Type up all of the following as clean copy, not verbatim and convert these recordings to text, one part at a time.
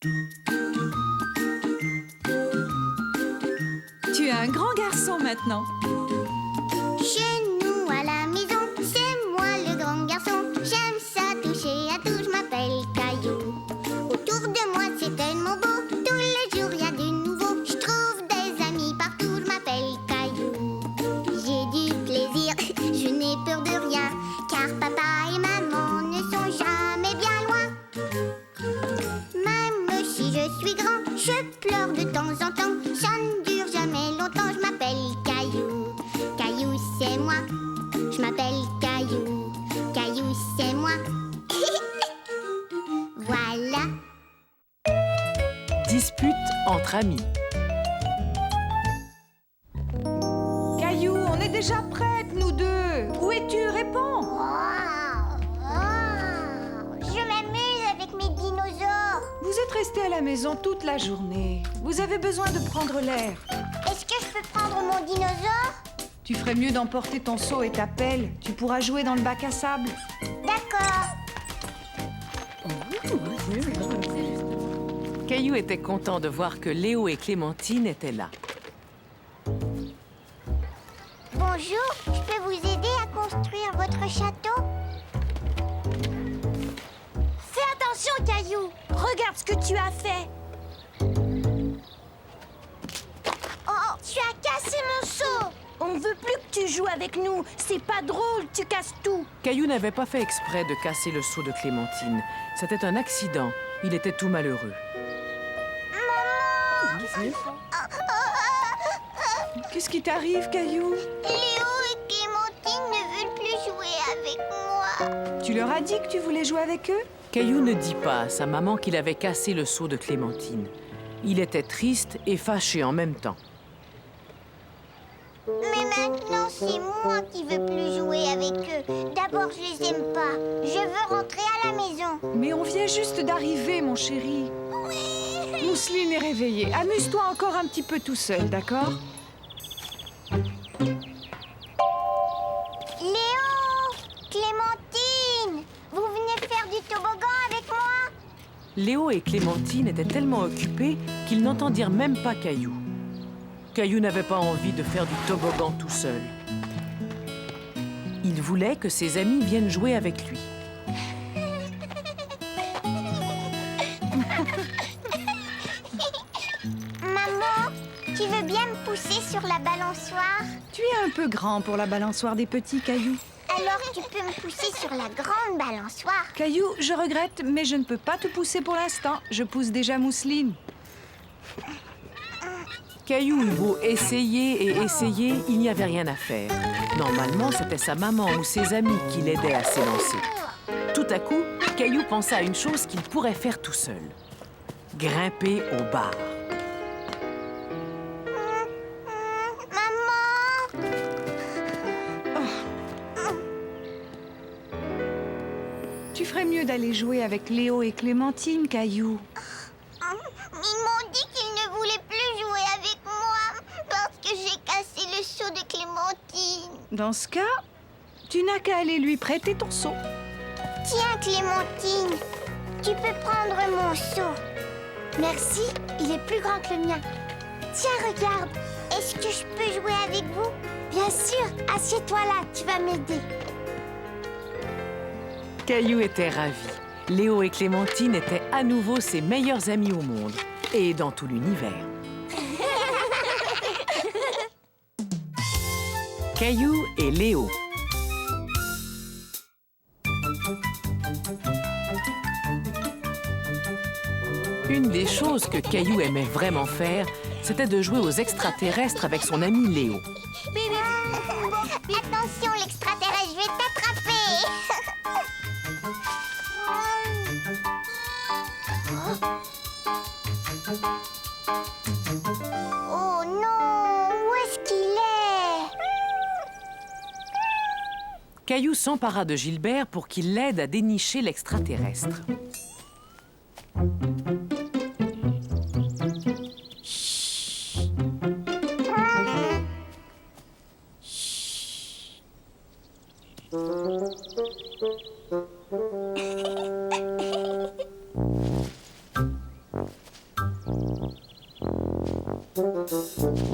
Tu es un grand garçon maintenant. Chez nous à la maison, c'est moi le grand garçon. J'aime ça toucher à tout, je m'appelle Caillou. Autour de moi c'est tellement beau, tous les jours il y a du nouveau. Je trouve des amis partout, je m'appelle Caillou. J'ai du plaisir, je n'ai peur de rien, car papa et maman ne sont jamais bien loin. Même si je suis grand, je pleure de temps en temps. Ça ne dure jamais longtemps, je m'appelle Caillou. Caillou c'est moi, je m'appelle Caillou. Caillou c'est moi. Voilà. Dispute entre amis. Caillou, on est déjà prêtes, nous deux. Où es-tu? Réponds. Je m'amuse avec mes dinosaures. Vous êtes restés à la maison toute la journée. Vous avez besoin de prendre l'air. Est-ce que je peux prendre mon dinosaure? Tu ferais mieux d'emporter ton seau et ta pelle. Tu pourras jouer dans le bac à sable. D'accord. Caillou était content de voir que Léo et Clémentine étaient là. Bonjour, je peux vous aider à construire votre château? Fais attention, Caillou. Regarde ce que tu as fait. Oh, tu as cassé mon seau. On ne veut plus que tu joues avec nous. C'est pas drôle, tu casses tout. Caillou n'avait pas fait exprès de casser le seau de Clémentine. C'était un accident. Il était tout malheureux. Qu'est-ce qui t'arrive, Caillou? Léo et Clémentine ne veulent plus jouer avec moi. Tu leur as dit que tu voulais jouer avec eux? Caillou ne dit pas à sa maman qu'il avait cassé le seau de Clémentine. Il était triste et fâché en même temps. Mais maintenant, c'est moi qui veux plus jouer avec eux. D'abord, je les aime pas. Je veux rentrer à la maison. Mais on vient juste d'arriver, mon chéri. Mousseline est réveillée. Amuse-toi encore un petit peu tout seul, d'accord? Léo! Clémentine! Vous venez faire du toboggan avec moi? Léo et Clémentine étaient tellement occupés qu'ils n'entendirent même pas Caillou. Caillou n'avait pas envie de faire du toboggan tout seul. Il voulait que ses amis viennent jouer avec lui. Maman, tu veux bien me pousser sur la balançoire? Tu es un peu grand pour la balançoire des petits, Caillou. Alors tu peux me pousser sur la grande balançoire? Caillou, je regrette, mais je ne peux pas te pousser pour l'instant. Je pousse déjà Mousseline. Caillou eut beau essayer et essayer, il n'y avait rien à faire. Normalement, c'était sa maman ou ses amis qui l'aidaient à s'élancer. Tout à coup, Caillou pensa à une chose qu'il pourrait faire tout seul. Grimper au bar. Maman! Tu ferais mieux d'aller jouer avec Léo et Clémentine, Caillou. Ils m'ont dit qu'ils ne voulaient plus jouer avec moi parce que j'ai cassé le seau de Clémentine. Dans ce cas, tu n'as qu'à aller lui prêter ton seau. Tiens, Clémentine, tu peux prendre mon seau. Merci, il est plus grand que le mien. Tiens, regarde. Est-ce que je peux jouer avec vous? Bien sûr, assieds-toi là, tu vas m'aider. Caillou était ravi. Léo et Clémentine étaient à nouveau ses meilleurs amis au monde et dans tout l'univers. Caillou et Léo. Une des choses que Caillou aimait vraiment faire, c'était de jouer aux extraterrestres avec son ami Léo. Attention, l'extraterrestre, je vais t'attraper. Oh non, où est-ce qu'il est? Caillou s'empara de Gilbert pour qu'il l'aide à dénicher l'extraterrestre.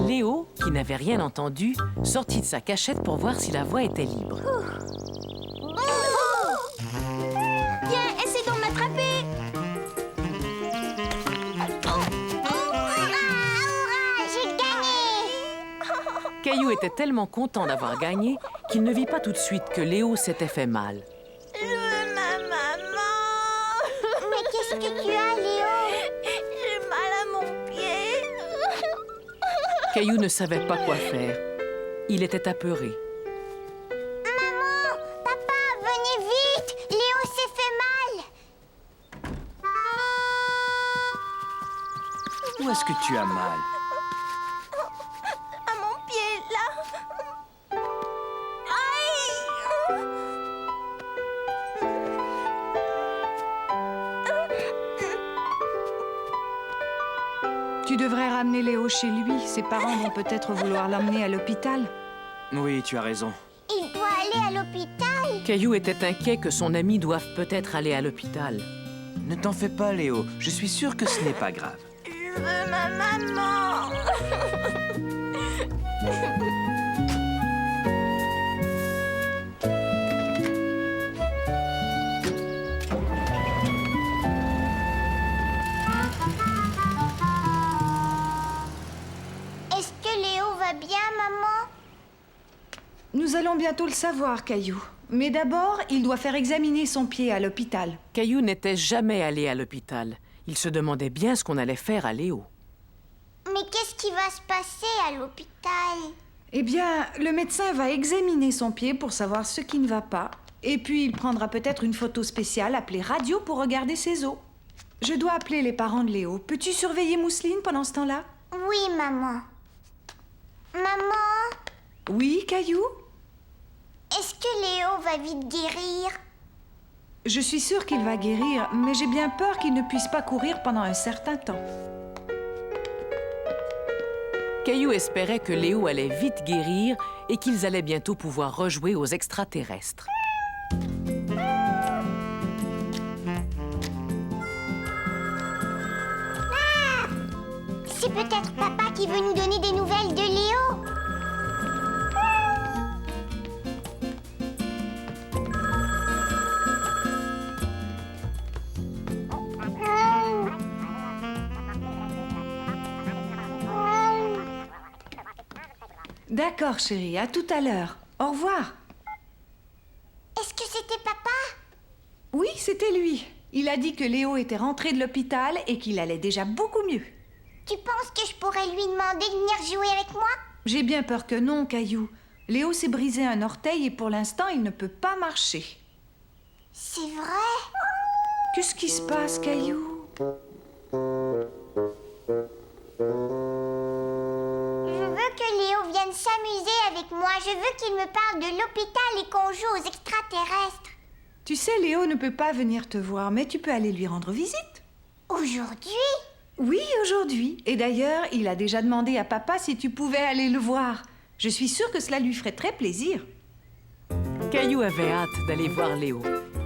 Léo, qui n'avait rien entendu, sortit de sa cachette pour voir si la voie était libre. Viens, essaie d'en m'attraper. Hurrah, j'ai gagné! Caillou était tellement content d'avoir gagné qu'il ne vit pas tout de suite que Léo s'était fait mal. Je veux ma maman. Mais qu'est-ce que tu as, Léo? J'ai mal à mon pied. Caillou ne savait pas quoi faire. Il était apeuré. Maman, papa, venez vite! Léo s'est fait mal! Où est-ce que tu as mal? À mon pied, là. Aïe! Tu devrais ramener Léo chez lui. Ses parents vont peut-être vouloir l'emmener à l'hôpital. Oui, tu as raison. Il doit aller à l'hôpital! Caillou était inquiet que son ami doive peut-être aller à l'hôpital. Ne t'en fais pas, Léo. Je suis sûr que ce n'est pas grave. Je veux ma maman. Est-ce que Léo va bien, maman? Nous allons bientôt le savoir, Caillou. Mais d'abord, il doit faire examiner son pied à l'hôpital. Caillou n'était jamais allé à l'hôpital. Il se demandait bien ce qu'on allait faire à Léo. Mais qu'est-ce qui va se passer à l'hôpital? Eh bien, le médecin va examiner son pied pour savoir ce qui ne va pas. Et puis, il prendra peut-être une photo spéciale appelée radio pour regarder ses os. Je dois appeler les parents de Léo. Peux-tu surveiller Mousseline pendant ce temps-là? Oui, maman. Maman, Oui, Caillou? est-ce que Léo va vite guérir? Je suis sûre qu'il va guérir, mais j'ai bien peur qu'il ne puisse pas courir pendant un certain temps. Caillou espérait que Léo allait vite guérir et qu'ils allaient bientôt pouvoir rejouer aux extraterrestres. C'est peut-être papa qui veut nous donner des nouvelles de Léo. D'accord, chérie, à tout à l'heure. Au revoir. Est-ce que c'était papa? Oui, c'était lui. Il a dit que Léo était rentré de l'hôpital et qu'il allait déjà beaucoup mieux. Tu penses que je pourrais lui demander de venir jouer avec moi? J'ai bien peur que non, Caillou. Léo s'est brisé un orteil et pour l'instant, il ne peut pas marcher. C'est vrai? Qu'est-ce qui se passe, Caillou? Je veux que Léo vienne s'amuser avec moi. Je veux qu'il me parle de l'hôpital et qu'on joue aux extraterrestres. Tu sais, Léo ne peut pas venir te voir, mais tu peux aller lui rendre visite. Aujourd'hui? Oui, aujourd'hui. Et d'ailleurs, il a déjà demandé à papa si tu pouvais aller le voir. Je suis sûre que cela lui ferait très plaisir. Caillou avait hâte d'aller voir Léo.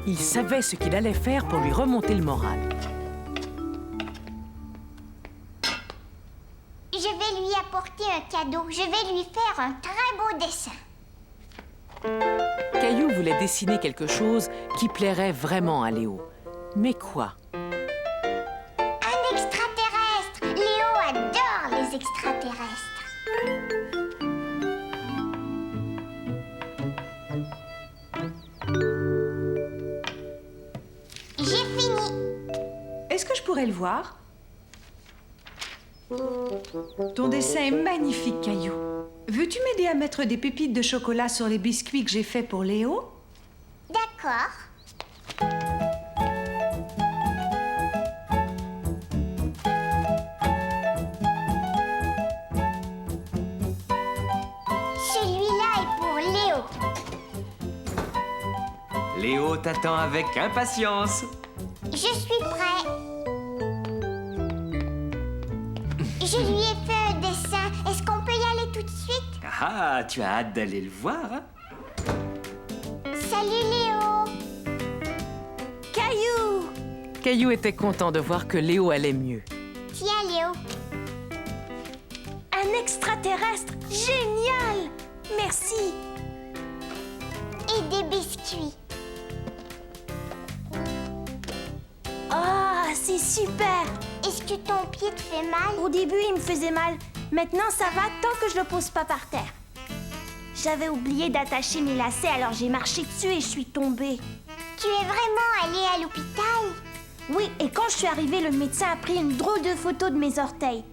Il savait ce qu'il allait faire pour lui remonter le moral. Je vais lui apporter un cadeau. Je vais lui faire un très beau dessin. Caillou voulait dessiner quelque chose qui plairait vraiment à Léo. Mais quoi? Un extraterrestre. Léo adore les extraterrestres. J'ai fini. Est-ce que je pourrais le voir? Ton dessin est magnifique, Caillou. Veux-tu m'aider à mettre des pépites de chocolat sur les biscuits que j'ai faits pour Léo? D'accord. Celui-là est pour Léo. Léo t'attend avec impatience. Je suis prêt. Je lui ai fait un dessin. Est-ce qu'on peut y aller tout de suite? Ah, tu as hâte d'aller le voir, hein? Salut Léo. Caillou! Caillou était content de voir que Léo allait mieux. Tiens Léo. Un extraterrestre! Génial! Merci! Et des biscuits. Ah, c'est super! Est-ce que ton pied te fait mal? Au début, il me faisait mal. Maintenant, ça va tant que je le pose pas par terre. J'avais oublié d'attacher mes lacets, alors j'ai marché dessus et je suis tombée. Tu es vraiment allé à l'hôpital? Oui, et quand je suis arrivée, le médecin a pris une drôle de photo de mes orteils.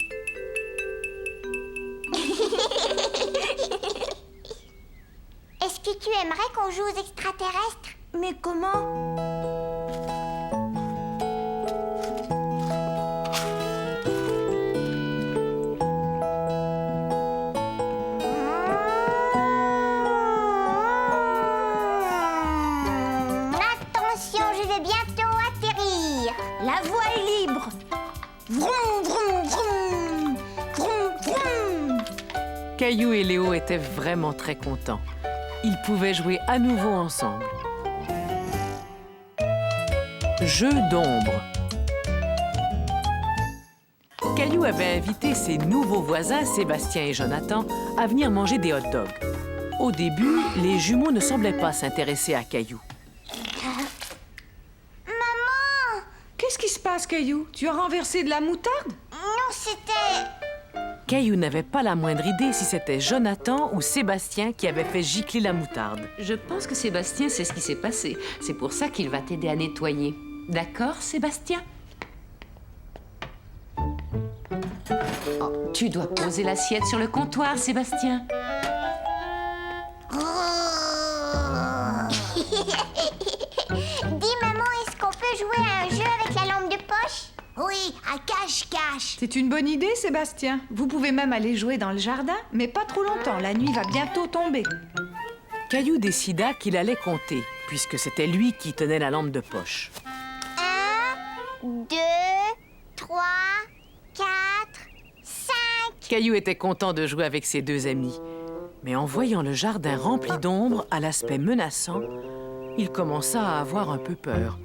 Est-ce que tu aimerais qu'on joue aux extraterrestres? Mais comment? Attention, je vais bientôt atterrir. La voie est libre. Vroom, vroom, vroom. Vroom, vroom. Caillou et Léo étaient vraiment très contents. Ils pouvaient jouer à nouveau ensemble. Jeu d'ombre. Caillou avait invité ses nouveaux voisins, Sébastien et Jonathan, à venir manger des hot dogs. Au début, les jumeaux ne semblaient pas s'intéresser à Caillou. Maman! Qu'est-ce qui se passe, Caillou? Tu as renversé de la moutarde? Non, c'était... Caillou n'avait pas la moindre idée si c'était Jonathan ou Sébastien qui avait fait gicler la moutarde. Je pense que Sébastien sait ce qui s'est passé. C'est pour ça qu'il va t'aider à nettoyer. D'accord, Sébastien? Oh, tu dois poser l'assiette sur le comptoir, Sébastien. Dis, maman, est-ce qu'on peut jouer à un jeu avec la lampe de poche? Oui, à cache-cache. C'est une bonne idée, Sébastien. Vous pouvez même aller jouer dans le jardin, mais pas trop longtemps. La nuit va bientôt tomber. Caillou décida qu'il allait compter, puisque c'était lui qui tenait la lampe de poche. 1, 2, 3, 4, 5. Caillou était content de jouer avec ses deux amis. Mais en voyant le jardin rempli d'ombre, à l'aspect menaçant, il commença à avoir un peu peur.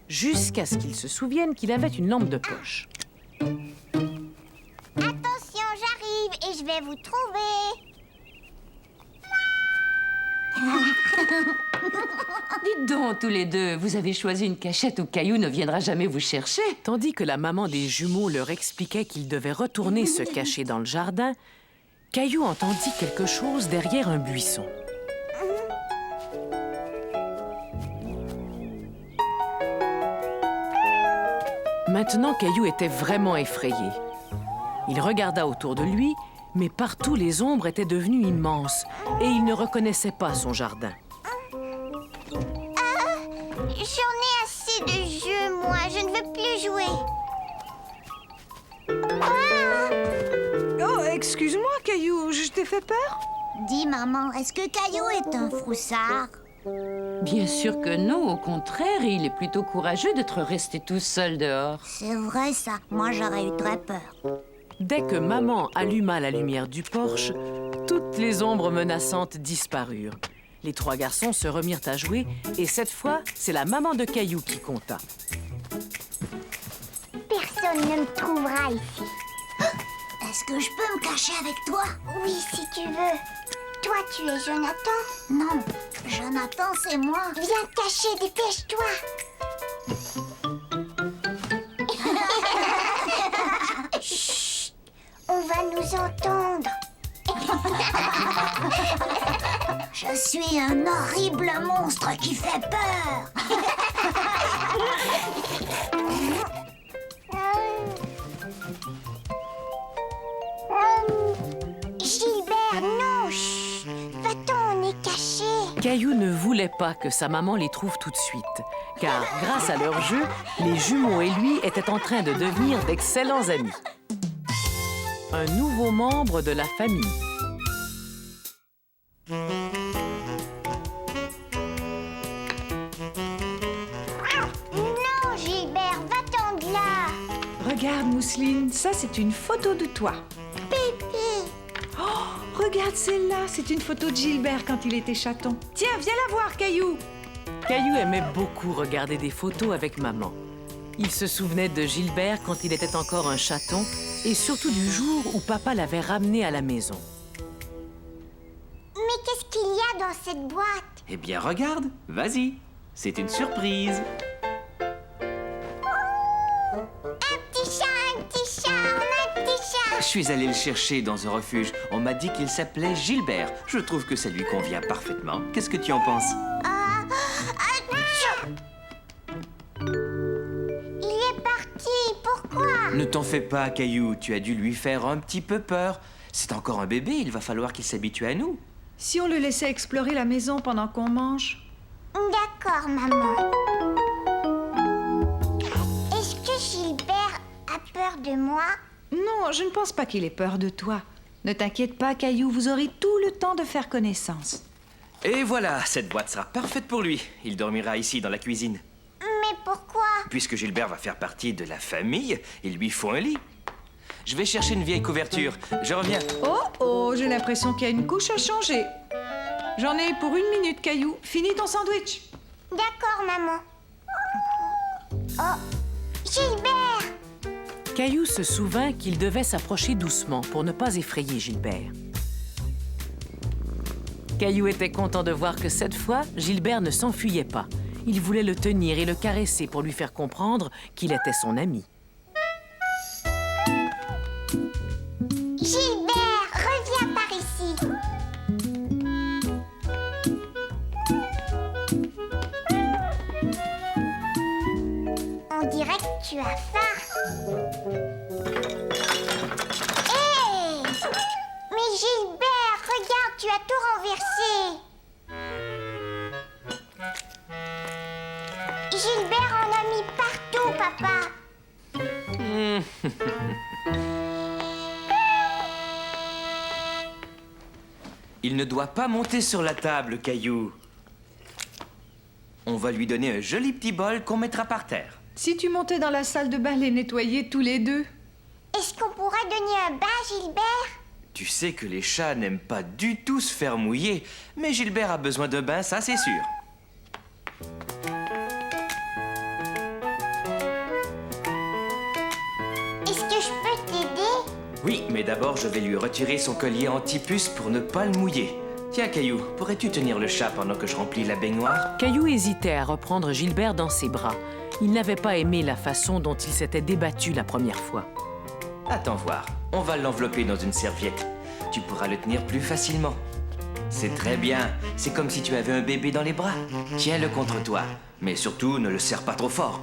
Jusqu'à ce qu'il se souvienne qu'il avait une lampe de poche. Attention, j'arrive et je vais vous trouver. Dites donc, tous les deux, vous avez choisi une cachette où Caillou ne viendra jamais vous chercher. Tandis que la maman des jumeaux leur expliquait qu'ils devaient retourner se cacher dans le jardin, Caillou entendit quelque chose derrière un buisson. Maintenant, Caillou était vraiment effrayé. Il regarda autour de lui, mais partout les ombres étaient devenues immenses et il ne reconnaissait pas son jardin. J'en ai assez de jeux, moi. Je ne veux plus jouer. Oh, excuse-moi, Caillou, je t'ai fait peur? Dis, maman, est-ce que Caillou est un froussard? Bien sûr que non, au contraire, il est plutôt courageux d'être resté tout seul dehors. C'est vrai, ça. Moi, j'aurais eu très peur. Dès que maman alluma la lumière du porche, toutes les ombres menaçantes disparurent. Les trois garçons se remirent à jouer et cette fois, c'est la maman de Caillou qui compta. Personne ne me trouvera ici. Est-ce que je peux me cacher avec toi? Oui, si tu veux. Toi, tu es Jonathan? Non, Jonathan, c'est moi. Viens te cacher, dépêche-toi. Chut, on va nous entendre. Je suis un horrible monstre qui fait peur. Gilbert, non, chut. Va-t'en, on est cachés. Caillou ne voulait pas que sa maman les trouve tout de suite, car grâce à leur jeu, les jumeaux et lui étaient en train de devenir d'excellents amis. Un nouveau membre de la famille. Non, Gilbert, va-t'en de là. Regarde, Mousseline, ça, c'est une photo de toi. Pipi. Oh, regarde celle-là, c'est une photo de Gilbert quand il était chaton. Tiens, viens la voir, Caillou. Caillou aimait beaucoup regarder des photos avec maman. Il se souvenait de Gilbert quand il était encore un chaton et surtout du jour où papa l'avait ramené à la maison. Mais qu'est-ce qu'il y a dans cette boîte? Eh bien, regarde, vas-y. C'est une surprise. Un petit chat, on a un petit chat. Je suis allé le chercher dans un refuge. On m'a dit qu'il s'appelait Gilbert. Je trouve que ça lui convient parfaitement. Qu'est-ce que tu en penses? Il est parti, pourquoi? Ne t'en fais pas, Caillou. Tu as dû lui faire un petit peu peur. C'est encore un bébé, il va falloir qu'il s'habitue à nous. Si on le laissait explorer la maison pendant qu'on mange. D'accord, maman. Est-ce que Gilbert a peur de moi? Non, je ne pense pas qu'il ait peur de toi. Ne t'inquiète pas, Caillou, vous aurez tout le temps de faire connaissance. Et voilà, cette boîte sera parfaite pour lui. Il dormira ici dans la cuisine. Mais pourquoi? Puisque Gilbert va faire partie de la famille, il lui faut un lit. Je vais chercher une vieille couverture. Je reviens. Oh, j'ai l'impression qu'il y a une couche à changer. J'en ai pour 1 minute, Caillou. Finis ton sandwich. D'accord, maman. Oh, Gilbert! Caillou se souvint qu'il devait s'approcher doucement pour ne pas effrayer Gilbert. Caillou était content de voir que cette fois, Gilbert ne s'enfuyait pas. Il voulait le tenir et le caresser pour lui faire comprendre qu'il était son ami. Gilbert, reviens par ici. On dirait que tu as faim. Hé! Mais Gilbert, regarde, tu as tout renversé. Gilbert en a mis partout, papa. Il ne doit pas monter sur la table, Caillou. On va lui donner un joli petit bol qu'on mettra par terre. Si tu montais dans la salle de bain les nettoyer tous les deux. Est-ce qu'on pourrait donner un bain, Gilbert? Tu sais que les chats n'aiment pas du tout se faire mouiller, mais Gilbert a besoin de bain, ça c'est sûr. Est-ce que je peux t'aider? Oui, mais d'abord je vais lui retirer son collier anti-puce pour ne pas le mouiller. Tiens, Caillou, pourrais-tu tenir le chat pendant que je remplis la baignoire? Caillou hésitait à reprendre Gilbert dans ses bras. Il n'avait pas aimé la façon dont il s'était débattu la première fois. Attends voir, on va l'envelopper dans une serviette. Tu pourras le tenir plus facilement. C'est très bien, c'est comme si tu avais un bébé dans les bras. Tiens-le contre toi, mais surtout ne le serre pas trop fort.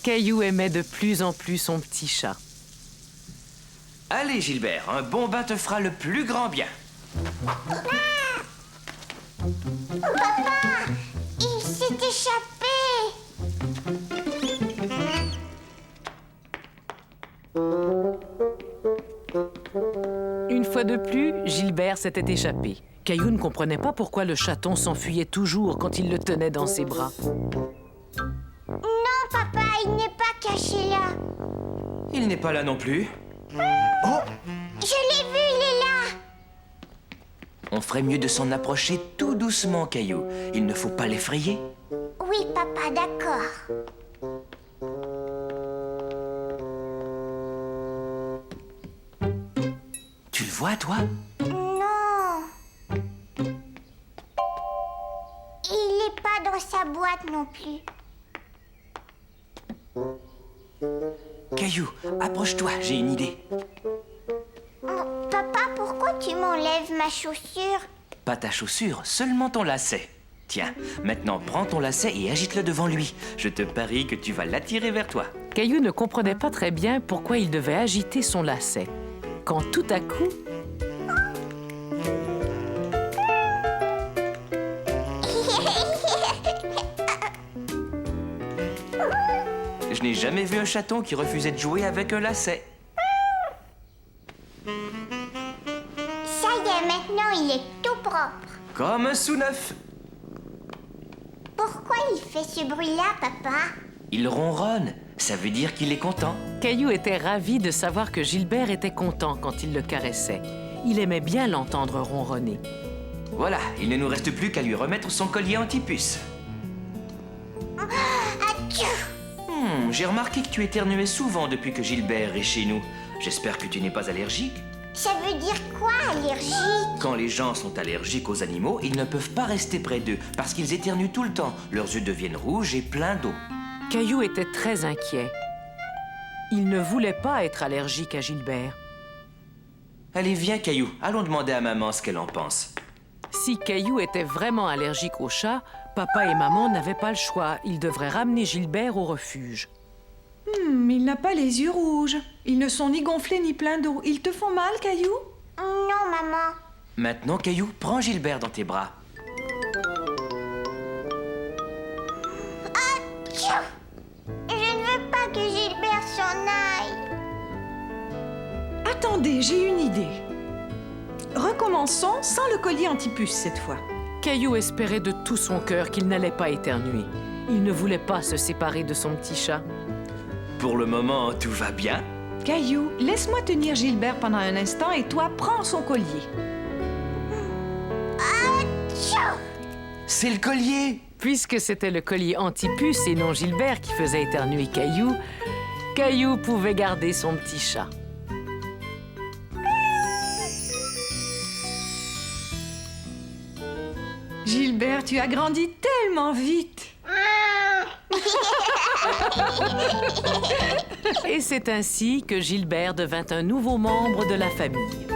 Caillou aimait de plus en plus son petit chat. Allez Gilbert, un bon bain te fera le plus grand bien. Papa, il s'est échappé. Une fois de plus, Gilbert s'était échappé. Caillou ne comprenait pas pourquoi le chaton s'enfuyait toujours quand il le tenait dans ses bras. Non, papa, il n'est pas caché là. Il n'est pas là non plus. Je l'ai vu, il est là. On ferait mieux de s'en approcher tout doucement, Caillou. Il ne faut pas l'effrayer. Oui, papa, d'accord. Tu le vois, toi? Non. Il n'est pas dans sa boîte non plus. Caillou, approche-toi, j'ai une idée. Oh, papa, pourquoi tu m'enlèves ma chaussure? Pas ta chaussure, seulement ton lacet. Tiens, maintenant prends ton lacet et agite-le devant lui. Je te parie que tu vas l'attirer vers toi. Caillou ne comprenait pas très bien pourquoi il devait agiter son lacet. Quand tout à coup, Je n'ai jamais vu un chaton qui refusait de jouer avec un lacet. Ça y est, maintenant il est tout propre. Comme un sous-neuf. Pourquoi il fait ce bruit-là, papa? Il ronronne, ça veut dire qu'il est content. Caillou était ravi de savoir que Gilbert était content quand il le caressait. Il aimait bien l'entendre ronronner. Voilà, il ne nous reste plus qu'à lui remettre son collier anti-puce. Atchou! J'ai remarqué que tu éternuais souvent depuis que Gilbert est chez nous. J'espère que tu n'es pas allergique. Ça veut dire quoi, allergique? Quand les gens sont allergiques aux animaux, ils ne peuvent pas rester près d'eux parce qu'ils éternuent tout le temps. Leurs yeux deviennent rouges et pleins d'eau. Caillou était très inquiet. Il ne voulait pas être allergique à Gilbert. Allez, viens, Caillou. Allons demander à maman ce qu'elle en pense. Si Caillou était vraiment allergique aux chats, papa et maman n'avaient pas le choix. Ils devraient ramener Gilbert au refuge. Il n'a pas les yeux rouges. Ils ne sont ni gonflés ni pleins d'eau. Ils te font mal, Caillou? Non, maman. Maintenant, Caillou, prends Gilbert dans tes bras. Tchou! Je ne veux pas que Gilbert s'en aille. Attendez, j'ai une idée. Recommençons sans le collier antipuce cette fois. Caillou espérait de tout son cœur qu'il n'allait pas éternuer. Il ne voulait pas se séparer de son petit chat. Pour le moment, tout va bien. Caillou, laisse-moi tenir Gilbert pendant un instant et toi, prends son collier. Tchou! C'est le collier! Puisque c'était le collier antipuce et non Gilbert qui faisait éternuer Caillou, Caillou pouvait garder son petit chat. Gilbert, tu as grandi tellement vite. Et c'est ainsi que Gilbert devint un nouveau membre de la famille.